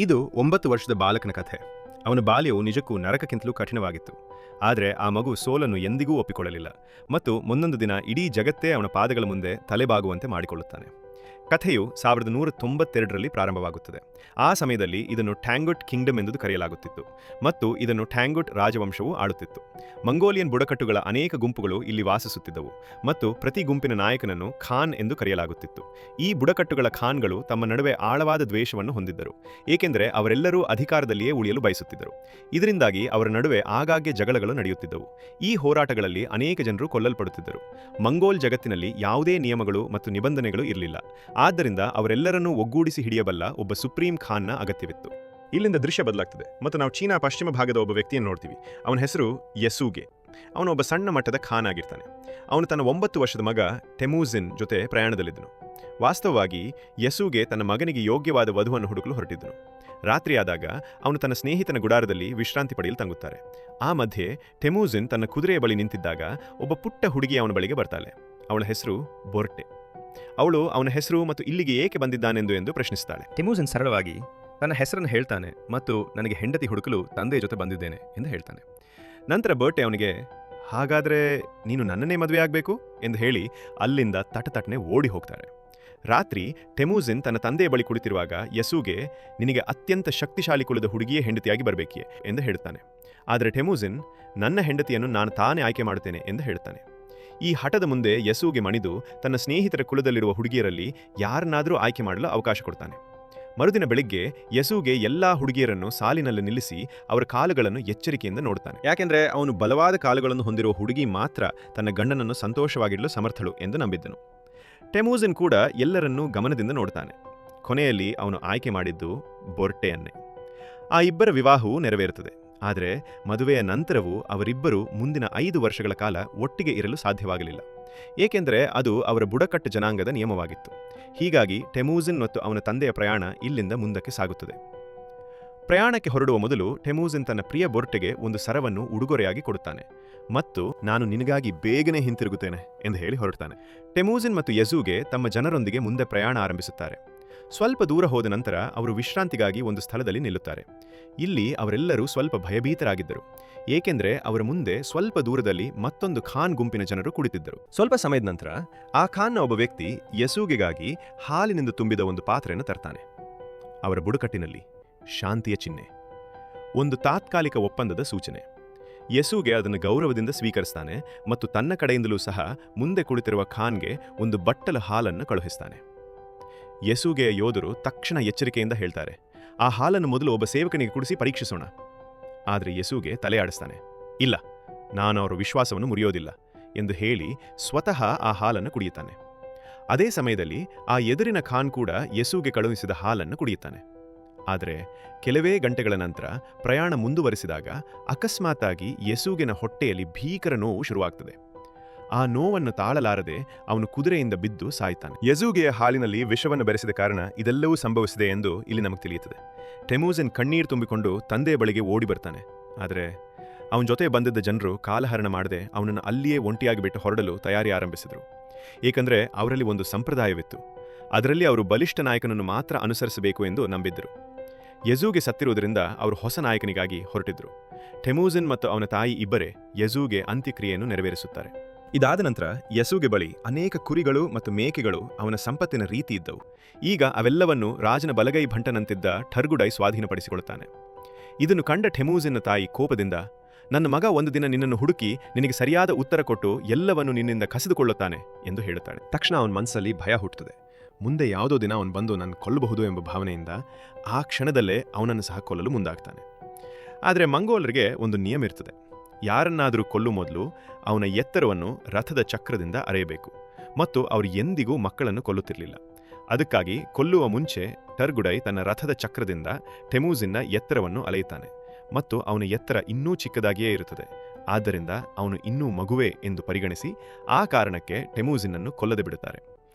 ಇದು 9 ವರ್ಷದ ಬಾಲಕನ ಕಥೆ. ಅವನ ಬಾಲ್ಯವು ನಿಜಕ್ಕೂ ನರಕಕ್ಕಿಂತಲೂ ಕಠಿಣವಾಗಿತ್ತು. ಆದರೆ ಆ ಮಗು ಸೋಲನ್ನು ಎಂದಿಗೂ ಒಪ್ಪಿಕೊಳ್ಳಲಿಲ್ಲ ಮತ್ತು ಮುಂದೊಂದು ದಿನ ಇಡೀ ಜಗತ್ತೇ ಅವನ ಪಾದಗಳ ಮುಂದೆ ತಲೆಬಾಗುವಂತೆ ಮಾಡಿಕೊಳ್ಳುತ್ತಾನೆ. ಕಥೆಯು 1192ರಲ್ಲಿ ಪ್ರಾರಂಭವಾಗುತ್ತದೆ. ಆ ಸಮಯದಲ್ಲಿ ಇದನ್ನು ಟ್ಯಾಂಗುಟ್ ಕಿಂಗ್ಡಮ್ ಎಂದು ಕರೆಯಲಾಗುತ್ತಿತ್ತು ಮತ್ತು ಇದನ್ನು ಟ್ಯಾಂಗುಟ್ ರಾಜವಂಶವು ಆಳುತ್ತಿತ್ತು. ಮಂಗೋಲಿಯನ್ ಬುಡಕಟ್ಟುಗಳ ಅನೇಕ ಗುಂಪುಗಳು ಇಲ್ಲಿ ವಾಸಿಸುತ್ತಿದ್ದವು ಮತ್ತು ಪ್ರತಿ ಗುಂಪಿನ ನಾಯಕನನ್ನು ಖಾನ್ ಎಂದು ಕರೆಯಲಾಗುತ್ತಿತ್ತು. ಈ ಬುಡಕಟ್ಟುಗಳ ಖಾನ್ಗಳು ತಮ್ಮ ನಡುವೆ ಆಳವಾದ ದ್ವೇಷವನ್ನು ಹೊಂದಿದ್ದರು, ಏಕೆಂದರೆ ಅವರೆಲ್ಲರೂ ಅಧಿಕಾರದಲ್ಲಿಯೇ ಉಳಿಯಲು ಬಯಸುತ್ತಿದ್ದರು. ಇದರಿಂದಾಗಿ ಅವರ ನಡುವೆ ಆಗಾಗ್ಗೆ ಜಗಳಗಳು ನಡೆಯುತ್ತಿದ್ದವು. ಈ ಹೋರಾಟಗಳಲ್ಲಿ ಅನೇಕ ಜನರು ಕೊಲ್ಲಲ್ಪಡುತ್ತಿದ್ದರು. ಮಂಗೋಲ್ ಜಗತ್ತಿನಲ್ಲಿ ಯಾವುದೇ ನಿಯಮಗಳು ಮತ್ತು ನಿಬಂಧನೆಗಳು ಇರಲಿಲ್ಲ. ಆದ್ದರಿಂದ ಅವರೆಲ್ಲರನ್ನೂ ಒಗ್ಗೂಡಿಸಿ ಹಿಡಿಯಬಲ್ಲ ಒಬ್ಬ ಸುಪ್ರೀಂ ಖಾನ್ನ ಅಗತ್ಯವಿತ್ತು. ಇಲ್ಲಿಂದ ದೃಶ್ಯ ಬದಲಾಗ್ತದೆ ಮತ್ತು ನಾವು ಚೀನಾ ಪಶ್ಚಿಮ ಭಾಗದ ಒಬ್ಬ ವ್ಯಕ್ತಿಯನ್ನು ನೋಡ್ತೀವಿ. ಅವನ ಹೆಸರು ಯಸೂಗೆ. ಅವನು ಒಬ್ಬ ಸಣ್ಣ ಮಟ್ಟದ ಖಾನ್ ಆಗಿರ್ತಾನೆ. ಅವನು ತನ್ನ 9 ವರ್ಷದ ಮಗ ಟೆಮೂಜಿನ್ ಜೊತೆ ಪ್ರಯಾಣದಲ್ಲಿದ್ದನು. ವಾಸ್ತವವಾಗಿ ಯಸೂಗೆ ತನ್ನ ಮಗನಿಗೆ ಯೋಗ್ಯವಾದ ವಧುವನ್ನು ಹುಡುಕಲು ಹೊರಟಿದ್ದನು. ರಾತ್ರಿಯಾದಾಗ ಅವನು ತನ್ನ ಸ್ನೇಹಿತನ ಗುಡಾರದಲ್ಲಿ ವಿಶ್ರಾಂತಿ ಪಡೆಯಲು ತಂಗುತ್ತಾರೆ. ಆ ಮಧ್ಯೆ ಟೆಮೂಜಿನ್ ತನ್ನ ಕುದುರೆಯ ಬಳಿ ನಿಂತಿದ್ದಾಗ ಒಬ್ಬ ಪುಟ್ಟ ಹುಡುಗಿ ಅವನ ಬಳಿಗೆ ಬರ್ತಾಳೆ. ಅವಳ ಹೆಸರು ಬೊರ್ಟೆ. ಅವಳು ಅವನ ಹೆಸರು ಮತ್ತು ಇಲ್ಲಿಗೆ ಏಕೆ ಬಂದಿದ್ದಾನೆಂದು ಎಂದು ಪ್ರಶ್ನಿಸ್ತಾಳೆ. ಟೆಮೂಜಿನ್ ಸರಳವಾಗಿ ತನ್ನ ಹೆಸರನ್ನು ಹೇಳ್ತಾನೆ ಮತ್ತು ನನಗೆ ಹೆಂಡತಿ ಹುಡುಕಲು ತಂದೆಯ ಜೊತೆ ಬಂದಿದ್ದೇನೆ ಎಂದು ಹೇಳ್ತಾನೆ. ನಂತರ ಬರ್ಟೆ ಅವನಿಗೆ, ಹಾಗಾದರೆ ನೀನು ನನ್ನನ್ನೇ ಮದುವೆ ಆಗಬೇಕು ಎಂದು ಹೇಳಿ ಅಲ್ಲಿಂದ ತಟತಟನೆ ಓಡಿ ಹೋಗ್ತಾರೆ. ರಾತ್ರಿ ಟೆಮೂಜಿನ್ ತನ್ನ ತಂದೆಯ ಬಳಿ ಕುಳಿತಿರುವಾಗ ಯಸೂಗೆ, ನಿನಗೆ ಅತ್ಯಂತ ಶಕ್ತಿಶಾಲಿ ಕುಲದ ಹುಡುಗಿಯೇ ಹೆಂಡತಿಯಾಗಿ ಬರಬೇಕೇ ಎಂದು ಹೇಳ್ತಾನೆ. ಆದರೆ ಟೆಮೂಜಿನ್, ನನ್ನ ಹೆಂಡತಿಯನ್ನು ನಾನು ತಾನೇ ಆಯ್ಕೆ ಮಾಡುತ್ತೇನೆ ಎಂದು ಹೇಳ್ತಾನೆ. ಈ ಹಠದ ಮುಂದೆ ಯಸೂಗೆ ಮಣಿದು ತನ್ನ ಸ್ನೇಹಿತರ ಕುಲದಲ್ಲಿರುವ ಹುಡುಗಿಯರಲ್ಲಿ ಯಾರನ್ನಾದರೂ ಆಯ್ಕೆ ಮಾಡಲು ಅವಕಾಶ ಕೊಡ್ತಾನೆ. ಮರುದಿನ ಬೆಳಿಗ್ಗೆ ಯಸೂಗೆ ಎಲ್ಲಾ ಹುಡುಗಿಯರನ್ನು ಸಾಲಿನಲ್ಲಿ ನಿಲ್ಲಿಸಿ ಅವರ ಕಾಲುಗಳನ್ನು ಎಚ್ಚರಿಕೆಯಿಂದ ನೋಡ್ತಾನೆ. ಯಾಕೆಂದರೆ ಅವನು ಬಲವಾದ ಕಾಲುಗಳನ್ನು ಹೊಂದಿರುವ ಹುಡುಗಿ ಮಾತ್ರ ತನ್ನ ಗಂಡನನ್ನು ಸಂತೋಷವಾಗಿಡಲು ಸಮರ್ಥಳು ಎಂದು ನಂಬಿದ್ದನು. ಟೆಮೂಜಿನ್ ಕೂಡ ಎಲ್ಲರನ್ನೂ ಗಮನದಿಂದ ನೋಡ್ತಾನೆ. ಕೊನೆಯಲ್ಲಿ ಅವನು ಆಯ್ಕೆ ಮಾಡಿದ್ದು ಬೊರ್ಟೆಯನ್ನೇ. ಆ ಇಬ್ಬರ ವಿವಾಹವೂ ನೆರವೇರುತ್ತದೆ. ಆದರೆ ಮದುವೆಯ ನಂತರವೂ ಅವರಿಬ್ಬರೂ ಮುಂದಿನ 5 ವರ್ಷಗಳ ಕಾಲ ಒಟ್ಟಿಗೆ ಇರಲು ಸಾಧ್ಯವಾಗಲಿಲ್ಲ, ಏಕೆಂದರೆ ಅದು ಅವರ ಬುಡಕಟ್ಟು ಜನಾಂಗದ ನಿಯಮವಾಗಿತ್ತು. ಹೀಗಾಗಿ ಟೆಮೂಜಿನ್ ಮತ್ತು ಅವನ ತಂದೆಯ ಪ್ರಯಾಣ ಇಲ್ಲಿಂದ ಮುಂದಕ್ಕೆ ಸಾಗುತ್ತದೆ. ಪ್ರಯಾಣಕ್ಕೆ ಹೊರಡುವ ಮೊದಲು ಟೆಮೂಜಿನ್ ತನ್ನ ಪ್ರಿಯ ಬೊರ್ಟೆಗೆ ಒಂದು ಸರವನ್ನು ಉಡುಗೊರೆಯಾಗಿ ಕೊಡುತ್ತಾನೆ ಮತ್ತು ನಾನು ನಿನಗಾಗಿ ಬೇಗನೆ ಹಿಂತಿರುಗುತ್ತೇನೆ ಎಂದು ಹೇಳಿ ಹೊರಡ್ತಾನೆ. ಟೆಮೂಜಿನ್ ಮತ್ತು ಯಸೂಗೆ ತಮ್ಮ ಜನರೊಂದಿಗೆ ಮುಂದೆ ಪ್ರಯಾಣ ಆರಂಭಿಸುತ್ತಾರೆ. ಸ್ವಲ್ಪ ದೂರ ಹೋದ ನಂತರ ಅವರು ವಿಶ್ರಾಂತಿಗಾಗಿ ಒಂದು ಸ್ಥಳದಲ್ಲಿ ನಿಲ್ಲುತ್ತಾರೆ. ಇಲ್ಲಿ ಅವರೆಲ್ಲರೂ ಸ್ವಲ್ಪ ಭಯಭೀತರಾಗಿದ್ದರು, ಏಕೆಂದರೆ ಅವರ ಮುಂದೆ ಸ್ವಲ್ಪ ದೂರದಲ್ಲಿ ಮತ್ತೊಂದು ಖಾನ್ ಗುಂಪಿನ ಜನರು ಕುಳಿತಿದ್ದರು. ಸ್ವಲ್ಪ ಸಮಯದ ನಂತರ ಆ ಖಾನ್ನ ಒಬ್ಬ ವ್ಯಕ್ತಿ ಯಸೂಗೆಗಾಗಿ ಹಾಲಿನಿಂದ ತುಂಬಿದ ಒಂದು ಪಾತ್ರೆಯನ್ನು ತರ್ತಾನೆ. ಅವರ ಬುಡಕಟ್ಟಿನಲ್ಲಿ ಶಾಂತಿಯ ಚಿಹ್ನೆ, ಒಂದು ತಾತ್ಕಾಲಿಕ ಒಪ್ಪಂದದ ಸೂಚನೆ. ಯಸೂಗೆ ಅದನ್ನು ಗೌರವದಿಂದ ಸ್ವೀಕರಿಸ್ತಾನೆ ಮತ್ತು ತನ್ನ ಕಡೆಯಿಂದಲೂ ಸಹ ಮುಂದೆ ಕುಳಿತಿರುವ ಖಾನ್ಗೆ ಒಂದು ಬಟ್ಟಲ ಹಾಲನ್ನು ಕಳುಹಿಸ್ತಾನೆ. ಯಸೂಗೆಯ ಯೋಧರು ತಕ್ಷಣ ಎಚ್ಚರಿಕೆಯಿಂದ ಹೇಳ್ತಾರೆ, ಆ ಹಾಲನ್ನು ಮೊದಲು ಒಬ್ಬ ಸೇವಕನಿಗೆ ಕುಡಿಸಿ ಪರೀಕ್ಷಿಸೋಣ. ಆದರೆ ಯಸೂಗೆ ತಲೆ ಆಡಿಸ್ತಾನೆ, ಇಲ್ಲ, ನಾನು ಅವರ ವಿಶ್ವಾಸವನ್ನು ಮುರಿಯೋದಿಲ್ಲ ಎಂದು ಹೇಳಿ ಸ್ವತಃ ಆ ಹಾಲನ್ನು ಕುಡಿಯುತ್ತಾನೆ. ಅದೇ ಸಮಯದಲ್ಲಿ ಆ ಎದುರಿನ ಖಾನ್ ಕೂಡ ಯಸೂಗೆ ಕಳುಹಿಸಿದ ಹಾಲನ್ನು ಕುಡಿಯುತ್ತಾನೆ. ಆದರೆ ಕೆಲವೇ ಗಂಟೆಗಳ ನಂತರ ಪ್ರಯಾಣ ಮುಂದುವರಿಸಿದಾಗ ಅಕಸ್ಮಾತ್ತಾಗಿ ಯಸೂಗಿನ ಹೊಟ್ಟೆಯಲ್ಲಿ ಭೀಕರ ನೋವು ಶುರುವಾಗ್ತದೆ. ಆ ನೋವನ್ನು ತಾಳಲಾರದೆ ಅವನು ಕುದುರೆಯಿಂದ ಬಿದ್ದು ಸಾಯ್ತಾನೆ. ಯಸೂಗೆಯ ಹಾಲಿನಲ್ಲಿ ವಿಷವನ್ನು ಬೆರೆಸಿದ ಕಾರಣ ಇದೆಲ್ಲವೂ ಸಂಭವಿಸಿದೆ ಎಂದು ಇಲ್ಲಿ ನಮಗೆ ತಿಳಿಯುತ್ತದೆ. ಟೆಮೂಜಿನ್ ಕಣ್ಣೀರು ತುಂಬಿಕೊಂಡು ತಂದೆಯ ಬಳಿಗೆ ಓಡಿ ಬರ್ತಾನೆ. ಆದರೆ ಅವನ ಜೊತೆ ಬಂದಿದ್ದ ಜನರು ಕಾಲಹರಣ ಮಾಡದೆ ಅವನನ್ನು ಅಲ್ಲಿಯೇ ಒಂಟಿಯಾಗಿ ಬಿಟ್ಟು ಹೊರಡಲು ತಯಾರಿ ಆರಂಭಿಸಿದರು, ಏಕೆಂದರೆ ಅವರಲ್ಲಿ ಒಂದು ಸಂಪ್ರದಾಯವಿತ್ತು. ಅದರಲ್ಲಿ ಅವರು ಬಲಿಷ್ಠ ನಾಯಕನನ್ನು ಮಾತ್ರ ಅನುಸರಿಸಬೇಕು ಎಂದು ನಂಬಿದ್ದರು. ಯಸೂಗೆ ಸತ್ತಿರುವುದರಿಂದ ಅವರು ಹೊಸ ನಾಯಕನಿಗಾಗಿ ಹೊರಟಿದ್ರು. ಟೆಮೂಜಿನ್ ಮತ್ತು ಅವನ ತಾಯಿ ಇಬ್ಬರೇ ಯಸೂಗೆ ಅಂತ್ಯಕ್ರಿಯೆಯನ್ನು ನೆರವೇರಿಸುತ್ತಾರೆ. ಇದಾದ ನಂತರ ಯಸೂಗೆ ಬಳಿ ಅನೇಕ ಕುರಿಗಳು ಮತ್ತು ಮೇಕೆಗಳು ಅವನ ಸಂಪತ್ತಿನ ರೀತಿ ಇದ್ದವು. ಈಗ ಅವೆಲ್ಲವನ್ನು ರಾಜನ ಬಲಗೈ ಭಂಟನಂತಿದ್ದ ಟರ್ಗುಡೈ ಸ್ವಾಧೀನಪಡಿಸಿಕೊಳ್ಳುತ್ತಾನೆ. ಇದನ್ನು ಕಂಡ ಟೆಮೂಜಿನ್ನ ತಾಯಿ ಕೋಪದಿಂದ, ನನ್ನ ಮಗ ಒಂದು ದಿನ ನಿನ್ನನ್ನು ಹುಡುಕಿ ನಿನಗೆ ಸರಿಯಾದ ಉತ್ತರ ಕೊಟ್ಟು ಎಲ್ಲವನ್ನು ನಿನ್ನಿಂದ ಕಸಿದುಕೊಳ್ಳುತ್ತಾನೆ ಎಂದು ಹೇಳುತ್ತಾಳೆ. ತಕ್ಷಣ ಅವನ ಮನಸ್ಸಲ್ಲಿ ಭಯ ಹುಟ್ಟುತ್ತದೆ. ಮುಂದೆ ಯಾವುದೋ ದಿನ ಅವನು ಬಂದು ನನ್ನ ಕೊಲ್ಲಬಹುದು ಎಂಬ ಭಾವನೆಯಿಂದ ಆ ಕ್ಷಣದಲ್ಲೇ ಅವನನ್ನು ಸಹ ಕೊಲ್ಲಲು ಮುಂದಾಗ್ತಾನೆ. ಆದರೆ ಮಂಗೋಲರಿಗೆ ಒಂದು ನಿಯಮ ಇರ್ತದೆ, ಯಾರನ್ನಾದರೂ ಕೊಲ್ಲು ಮೊದಲು ಅವನ ಎತ್ತರವನ್ನು ರಥದ ಚಕ್ರದಿಂದ ಅರೆಯಬೇಕು ಮತ್ತು ಅವರು ಎಂದಿಗೂ ಮಕ್ಕಳನ್ನು ಕೊಲ್ಲುತ್ತಿರಲಿಲ್ಲ. ಅದಕ್ಕಾಗಿ ಕೊಲ್ಲುವ ಮುಂಚೆ ಟರ್ಗುಡೈ ತನ್ನ ರಥದ ಚಕ್ರದಿಂದ ಟೆಮೂಜಿನ್ನ ಎತ್ತರವನ್ನು ಅಳೆಯುತ್ತಾನೆ ಮತ್ತು ಅವನ ಎತ್ತರ ಇನ್ನೂ ಚಿಕ್ಕದಾಗಿಯೇ ಇರುತ್ತದೆ. ಆದ್ದರಿಂದ ಅವನು ಇನ್ನೂ ಮಗುವೆ ಎಂದು ಪರಿಗಣಿಸಿ ಆ ಕಾರಣಕ್ಕೆ ಟೆಮೂಜಿನ್ನನ್ನು ಕೊಲ್ಲದೆ ಬಿಡುತ್ತಾರೆ.